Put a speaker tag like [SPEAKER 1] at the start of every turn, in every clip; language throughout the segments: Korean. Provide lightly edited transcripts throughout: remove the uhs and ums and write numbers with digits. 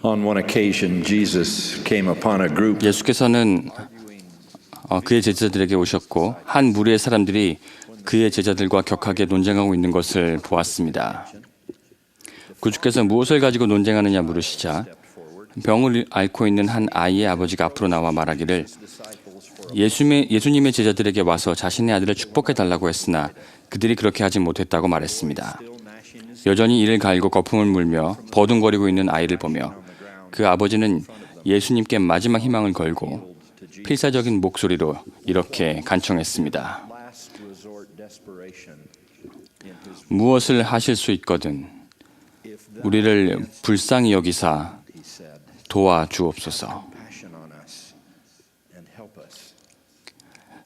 [SPEAKER 1] On one occasion, Jesus came upon a group
[SPEAKER 2] 예수께서는 그의 제자들에게 오셨고 한 무리의 사람들이 그의 제자들과 격하게 논쟁하고 있는 것을 보았습니다. 구주께서 무엇을 가지고 논쟁하느냐 물으시자 병을 앓고 있는 한 아이의 아버지가 앞으로 나와 말하기를 예수님의 제자들에게 와서 자신의 아들을 축복해달라고 했으나 그들이 그렇게 하지 못했다고 말했습니다. 여전히 이를 갈고 거품을 물며 버둥거리고 있는 아이를 보며 그 아버지는 예수님께 마지막 희망을 걸고 필사적인 목소리로 이렇게 간청했습니다. 무엇을 하실 수 있거든 우리를 불쌍히 여기사 도와주옵소서.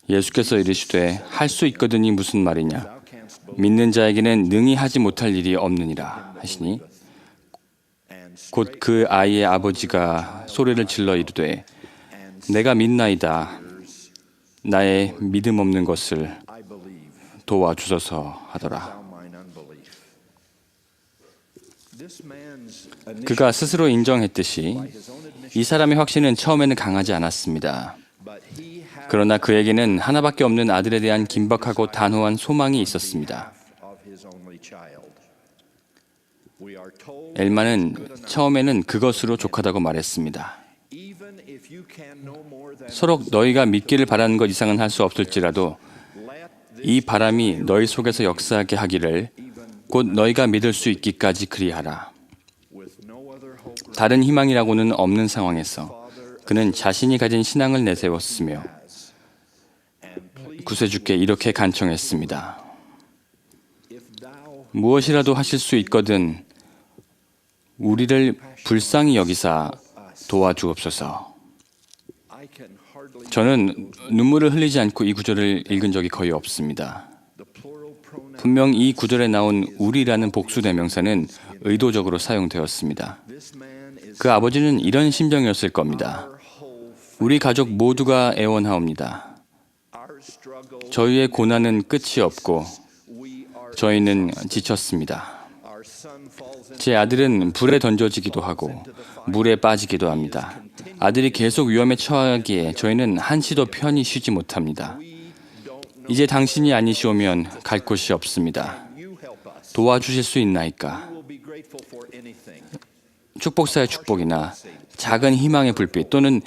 [SPEAKER 2] 예수께서 이르시되 할 수 있거든이 무슨 말이냐? 믿는 자에게는 능히 하지 못할 일이 없느니라 하시니 곧 그 아이의 아버지가 소리를 질러 이르되 내가 믿나이다. 나의 믿음 없는 것을 도와주소서 하더라. 그가 스스로 인정했듯이 이 사람의 확신은 처음에는 강하지 않았습니다. 그러나 그에게는 하나밖에 없는 아들에 대한 긴박하고 단호한 소망이 있었습니다. 엘마는 처음에는 그것으로 족하다고 말했습니다. 서로 너희가 믿기를 바라는 것 이상은 할 수 없을지라도 이 바람이 너희 속에서 역사하게 하기를 곧 너희가 믿을 수 있기까지 그리하라. 다른 희망이라고는 없는 상황에서 그는 자신이 가진 신앙을 내세웠으며 구세주께 이렇게 간청했습니다. 무엇이라도 하실 수 있거든 우리를 불쌍히 여기사 도와주옵소서. 저는 눈물을 흘리지 않고 이 구절을 읽은 적이 거의 없습니다. 분명 이 구절에 나온 우리라는 복수 대명사는 의도적으로 사용되었습니다. 그 아버지는 이런 심정이었을 겁니다. 우리 가족 모두가 애원하옵니다. 저희의 고난은 끝이 없고 저희는 지쳤습니다. 제 아들은 불에 던져지기도 하고 물에 빠지기도 합니다. 아들이 계속 위험에 처하기에 저희는 한시도 편히 쉬지 못합니다. 이제 당신이 아니시오면 갈 곳이 없습니다. 도와주실 수 있나이까? 축복사의 축복이나 작은 희망의 불빛 또는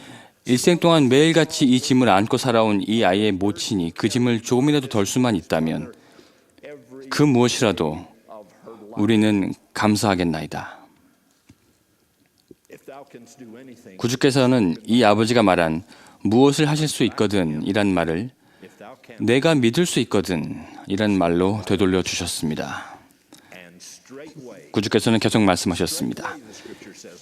[SPEAKER 2] 일생 동안 매일같이 이 짐을 안고 살아온 이 아이의 모친이 그 짐을 조금이라도 덜 수만 있다면 그 무엇이라도 우리는 감사하겠나이다. 구주께서는 이 아버지가 말한 무엇을 하실 수 있거든 이란 말을 내가 믿을 수 있거든 이란 말로 되돌려 주셨습니다. 구주께서는 계속 말씀하셨습니다.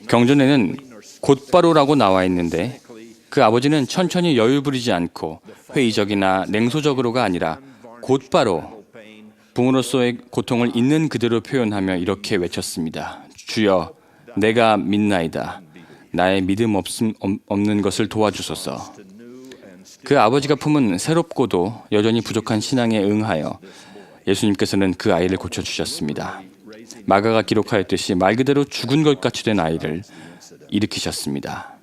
[SPEAKER 2] 경전에는 곧바로라고 나와 있는데 그 아버지는 천천히 여유 부리지 않고 회의적이나 냉소적으로가 아니라 곧바로 부모로서의 고통을 있는 그대로 표현하며 이렇게 외쳤습니다. 주여, 내가 믿나이다. 나의 믿음 없는 것을 도와주소서. 그 아버지가 품은 새롭고도 여전히 부족한 신앙에 응하여 예수님께서는 그 아이를 고쳐주셨습니다. 마가가 기록하였듯이 말 그대로 죽은 것 같이 된 아이를 일으키셨습니다.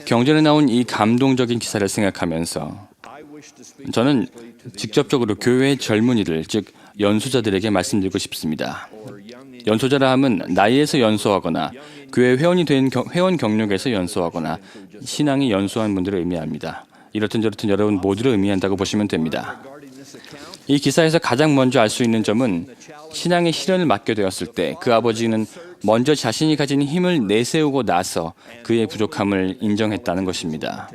[SPEAKER 2] 경전에 나온 이 감동적인 기사를 생각하면서 저는 직접적으로 교회의 젊은이들, 즉 연소자들에게 말씀드리고 싶습니다. 연소자라 함은 나이에서 연소하거나 교회 회원이 된 회원 경력에서 연소하거나 신앙이 연소한 분들을 의미합니다. 이렇든 저렇든 여러분 모두를 의미한다고 보시면 됩니다. 이 기사에서 가장 먼저 알 수 있는 점은 신앙의 시련을 맡게 되었을 때 그 아버지는 먼저 자신이 가진 힘을 내세우고 나서 그의 부족함을 인정했다는 것입니다.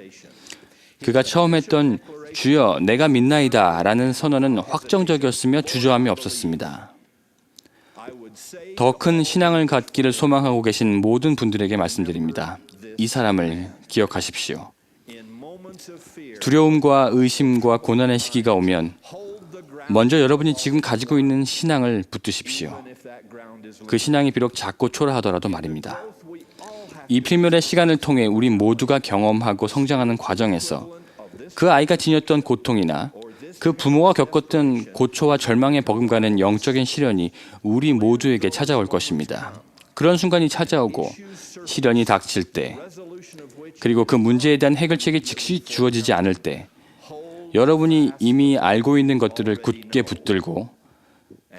[SPEAKER 2] 그가 처음 했던 주여 내가 믿나이다 라는 선언은 확정적이었으며 주저함이 없었습니다. 더 큰 신앙을 갖기를 소망하고 계신 모든 분들에게 말씀드립니다. 이 사람을 기억하십시오. 두려움과 의심과 고난의 시기가 오면 먼저 여러분이 지금 가지고 있는 신앙을 붙드십시오. 그 신앙이 비록 작고 초라하더라도 말입니다. 이 필멸의 시간을 통해 우리 모두가 경험하고 성장하는 과정에서 그 아이가 지녔던 고통이나 그 부모가 겪었던 고초와 절망에 버금가는 영적인 시련이 우리 모두에게 찾아올 것입니다. 그런 순간이 찾아오고 시련이 닥칠 때, 그리고 그 문제에 대한 해결책이 즉시 주어지지 않을 때, 여러분이 이미 알고 있는 것들을 굳게 붙들고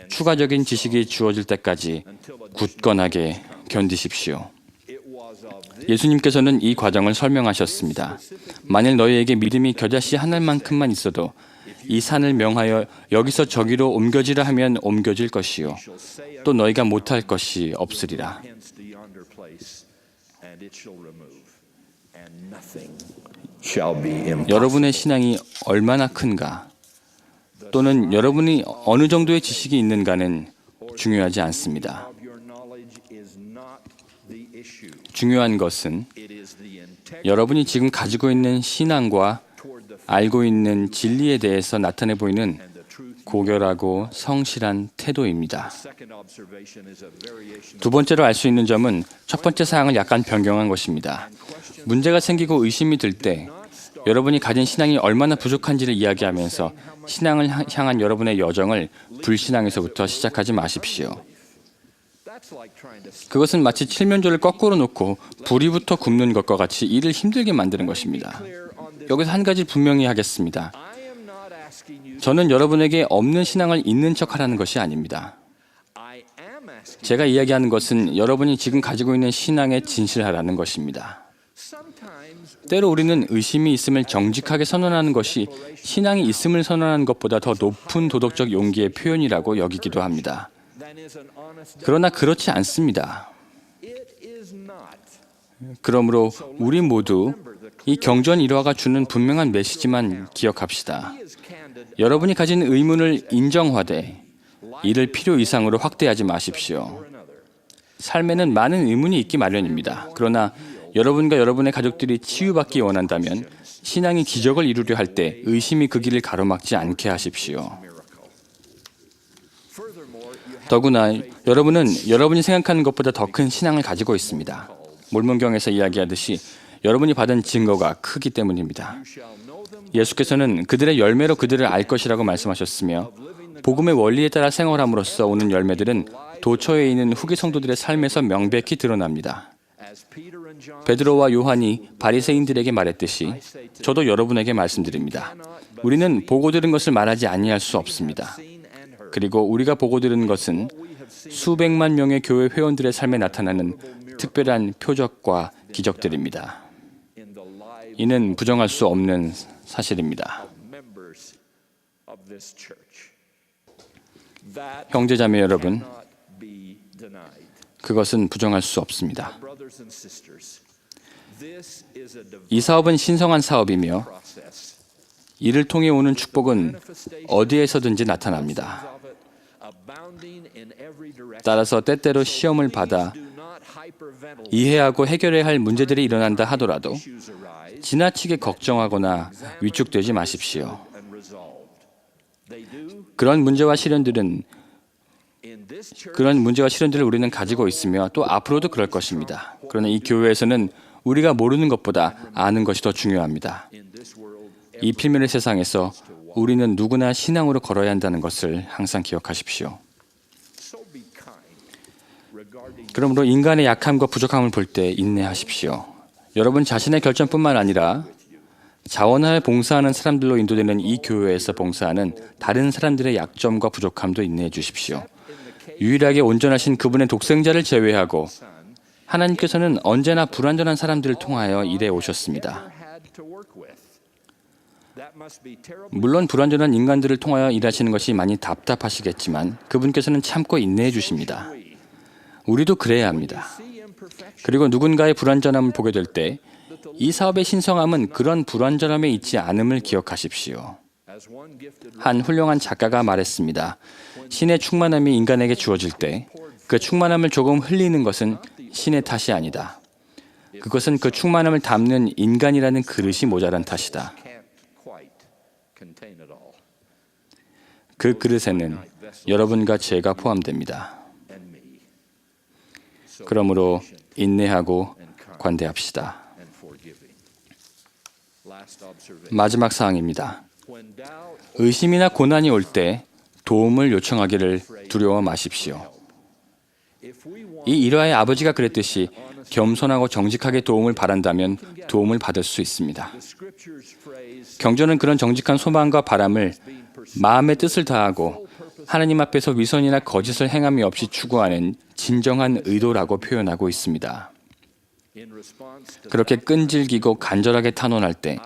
[SPEAKER 2] 추가적인 지식이 주어질 때까지 굳건하게 견디십시오. 예수님께서는 이 과정을 설명하셨습니다. 만일 너희에게 믿음이 겨자씨 하나만큼만 있어도 이 산을 명하여 여기서 저기로 옮겨지라 하면 옮겨질 것이요 또 너희가 못할 것이 없으리라. 여러분의 신앙이 얼마나 큰가, 또는 여러분이 어느 정도의 지식이 있는가는 중요하지 않습니다. 중요한 것은 여러분이 지금 가지고 있는 신앙과 알고 있는 진리에 대해서 나타내 보이는 고결하고 성실한 태도입니다. 두 번째로 알 수 있는 점은 첫 번째 사항을 약간 변경한 것입니다. 문제가 생기고 의심이 들 때 여러분이 가진 신앙이 얼마나 부족한지를 이야기하면서 신앙을 향한 여러분의 여정을 불신앙에서부터 시작하지 마십시오. 그것은 마치 칠면조를 거꾸로 놓고 불이 붙어 굽는 것과 같이 일을 힘들게 만드는 것입니다. 여기서 한 가지 분명히 하겠습니다. 저는 여러분에게 없는 신앙을 있는 척하라는 것이 아닙니다. 제가 이야기하는 것은 여러분이 지금 가지고 있는 신앙에 진실하라는 것입니다. 때로 우리는 의심이 있음을 정직하게 선언하는 것이 신앙이 있음을 선언하는 것보다 더 높은 도덕적 용기의 표현이라고 여기기도 합니다. 그러나 그렇지 않습니다. 그러므로 우리 모두 이 경전 일화가 주는 분명한 메시지만 기억합시다. 여러분이 가진 의문을 인정하되 이를 필요 이상으로 확대하지 마십시오. 삶에는 많은 의문이 있기 마련입니다. 그러나 여러분과 여러분의 가족들이 치유받기 원한다면 신앙이 기적을 이루려 할 때 의심이 그 길을 가로막지 않게 하십시오. 더구나 여러분은 여러분이 생각하는 것보다 더 큰 신앙을 가지고 있습니다. 몰몬경에서 이야기하듯이 여러분이 받은 증거가 크기 때문입니다. 예수께서는 그들의 열매로 그들을 알 것이라고 말씀하셨으며 복음의 원리에 따라 생활함으로써 오는 열매들은 도처에 있는 후기 성도들의 삶에서 명백히 드러납니다. 베드로와 요한이 바리새인들에게 말했듯이 저도 여러분에게 말씀드립니다. 우리는 보고 들은 것을 말하지 아니할 수 없습니다. 그리고 우리가 보고 들은 것은 수백만 명의 교회 회원들의 삶에 나타나는 특별한 표적과 기적들입니다. 이는 부정할 수 없는 사실입니다. 형제자매 여러분, 그것은 부정할 수 없습니다. 이 사업은 신성한 사업이며 이를 통해 오는 축복은 어디에서든지 나타납니다. 따라서 때때로 시험을 받아 이해하고 해결해야 할 문제들이 일어난다 하더라도 지나치게 걱정하거나 위축되지 마십시오. 그런 문제와 시련들을 우리는 가지고 있으며 또 앞으로도 그럴 것입니다. 그러나 이 교회에서는 우리가 모르는 것보다 아는 것이 더 중요합니다. 이 필면의 세상에서 우리는 누구나 신앙으로 걸어야 한다는 것을 항상 기억하십시오. 그러므로 인간의 약함과 부족함을 볼 때 인내하십시오. 여러분 자신의 결정뿐만 아니라 자원하에 봉사하는 사람들로 인도되는 이 교회에서 봉사하는 다른 사람들의 약점과 부족함도 인내해 주십시오. 유일하게 온전하신 그분의 독생자를 제외하고 하나님께서는 언제나 불완전한 사람들을 통하여 일해 오셨습니다. 물론 불완전한 인간들을 통하여 일하시는 것이 많이 답답하시겠지만 그분께서는 참고 인내해 주십니다. 우리도 그래야 합니다. 그리고 누군가의 불완전함을 보게 될 때 이 사업의 신성함은 그런 불완전함에 있지 않음을 기억하십시오. 한 훌륭한 작가가 말했습니다. 신의 충만함이 인간에게 주어질 때 그 충만함을 조금 흘리는 것은 신의 탓이 아니다. 그것은 그 충만함을 담는 인간이라는 그릇이 모자란 탓이다. 그 그릇에는 여러분과 제가 포함됩니다. 그러므로 인내하고 관대합시다. 마지막 사항입니다. 의심이나 고난이 올 때 도움을 요청하기를 두려워 마십시오. 이 일화의 아버지가 그랬듯이 겸손하고 정직하게 도움을 바란다면 도움을 받을 수 있습니다. 경전은 그런 정직한 소망과 바람을 마음의 뜻을 다하고 하나님 앞에서 위선이나 거짓을 행함이 없이 추구하는 진정한 의도라고 표현하고 있습니다. 그렇게 끈질기고 간절하게 탄원할 때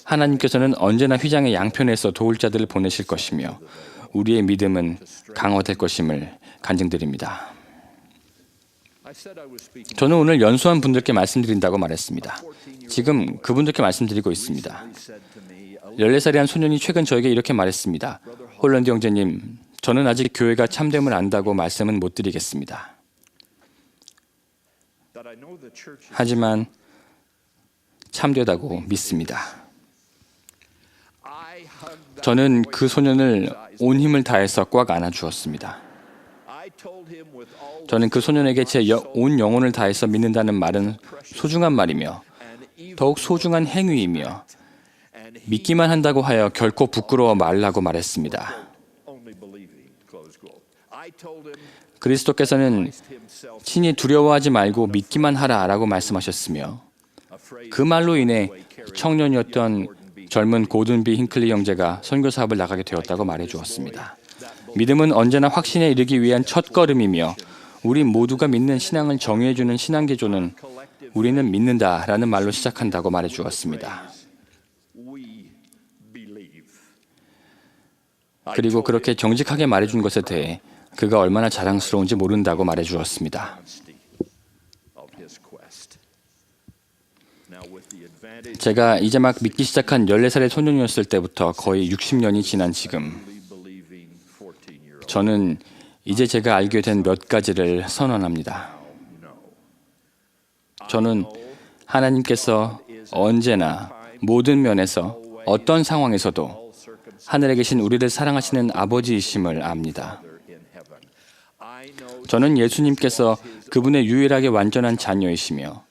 [SPEAKER 2] 하나님께서는 언제나 휘장의 양편에서 도울 자들을 보내실 것이며 우리의 믿음은 강화될 것임을 간증드립니다. 저는 오늘 연수한 분들께 말씀드린다고 말했습니다. 지금 그분들께 말씀드리고 있습니다. 14살의 한 소년이 최근 저에게 이렇게 말했습니다. 홀런드 형제님, 저는 아직 교회가 참됨을 안다고 말씀은 못 드리겠습니다. 하지만 참되다고 믿습니다. 저는 그 소년을 온 힘을 다해서 꽉 안아주었습니다. 저는 그 소년에게 제 온 영혼을 다해서 믿는다는 말은 소중한 말이며 더욱 소중한 행위이며 믿기만 한다고 하여 결코 부끄러워 말라고 말했습니다. 그리스도께서는 친히 두려워하지 말고 믿기만 하라라고 말씀하셨으며 그 말로 인해 청년이었던 젊은 고든비 힌클리 형제가 선교 사업을 나가게 되었다고 말해주었습니다. 믿음은 언제나 확신에 이르기 위한 첫걸음이며 우리 모두가 믿는 신앙을 정의해주는 신앙개조는 우리는 믿는다라는 말로 시작한다고 말해주었습니다. 그리고 그렇게 정직하게 말해준 것에 대해 그가 얼마나 자랑스러운지 모른다고 말해주었습니다. 제가 이제 막 믿기 시작한 14살의 소년이었을 때부터 거의 60년이 지난 지금 저는 이제 제가 알게 된 몇 가지를 선언합니다. 저는 하나님께서 언제나 모든 면에서 어떤 상황에서도 하늘에 계신 우리를 사랑하시는 아버지이심을 압니다. 저는 예수님께서 그분의 유일하게 완전한 자녀이시며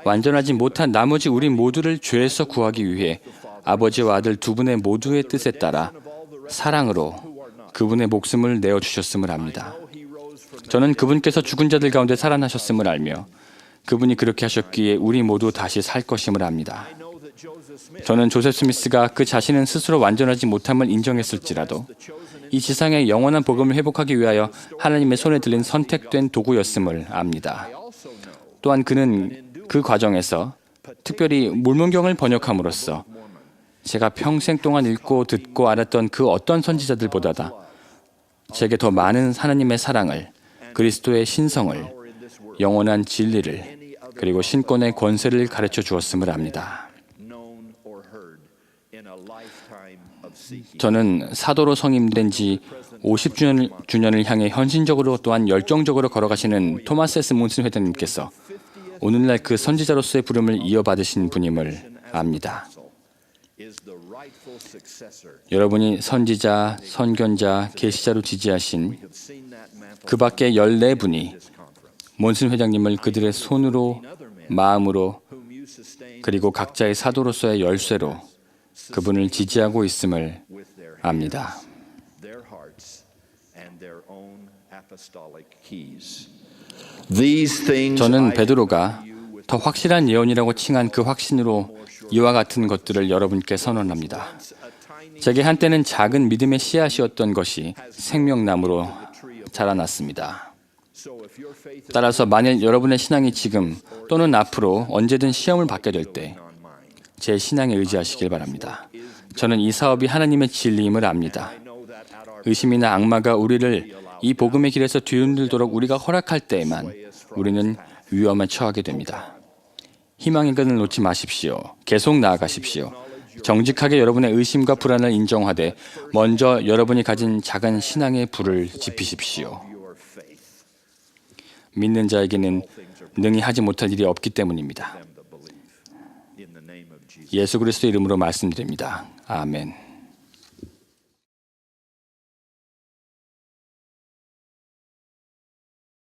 [SPEAKER 2] 완전하지 못한 나머지 우리 모두를 죄에서 구하기 위해 아버지와 아들 두 분의 모두의 뜻에 따라 사랑으로 그분의 목숨을 내어주셨음을 압니다. 저는 그분께서 죽은 자들 가운데 살아나셨음을 알며 그분이 그렇게 하셨기에 우리 모두 다시 살 것임을 압니다. 저는 조셉 스미스가 그 자신은 스스로 완전하지 못함을 인정했을지라도 이 지상의 영원한 복음을 회복하기 위하여 하나님의 손에 들린 선택된 도구였음을 압니다. 또한 그는 그 과정에서 특별히 몰몬경을 번역함으로써 제가 평생 동안 읽고 듣고 알았던 그 어떤 선지자들보다 제게 더 많은 하나님의 사랑을, 그리스도의 신성을, 영원한 진리를, 그리고 신권의 권세를 가르쳐 주었음을 압니다. 저는 사도로 성임된 지 50주년을 향해 헌신적으로 또한 열정적으로 걸어가시는 토마스 S. 몬슨 회장님께서 오늘날 그 선지자로서의 부름을 이어받으신 분임을 압니다. 여러분이 선지자, 선견자, 계시자로 지지하신 그 밖에 14분이 몬슨 회장님을 그들의 손으로, 마음으로, 그리고 각자의 사도로서의 열쇠로 그분을 지지하고 있음을 압니다. 저는 베드로가 더 확실한 예언이라고 칭한 그 확신으로 이와 같은 것들을 여러분께 선언합니다. 제게 한때는 작은 믿음의 씨앗이었던 것이 생명나무로 자라났습니다. 따라서 만일 여러분의 신앙이 지금 또는 앞으로 언제든 시험을 받게 될 때 제 신앙에 의지하시길 바랍니다. 저는 이 사업이 하나님의 진리임을 압니다. 의심이나 악마가 우리를 이 복음의 길에서 뒤흔들도록 우리가 허락할 때에만 우리는 위험에 처하게 됩니다. 희망의 끈을 놓지 마십시오. 계속 나아가십시오. 정직하게 여러분의 의심과 불안을 인정하되 먼저 여러분이 가진 작은 신앙의 불을 지피십시오. 믿는 자에게는 능히 하지 못할 일이 없기 때문입니다. 예수 그리스도의 이름으로 말씀드립니다. 아멘.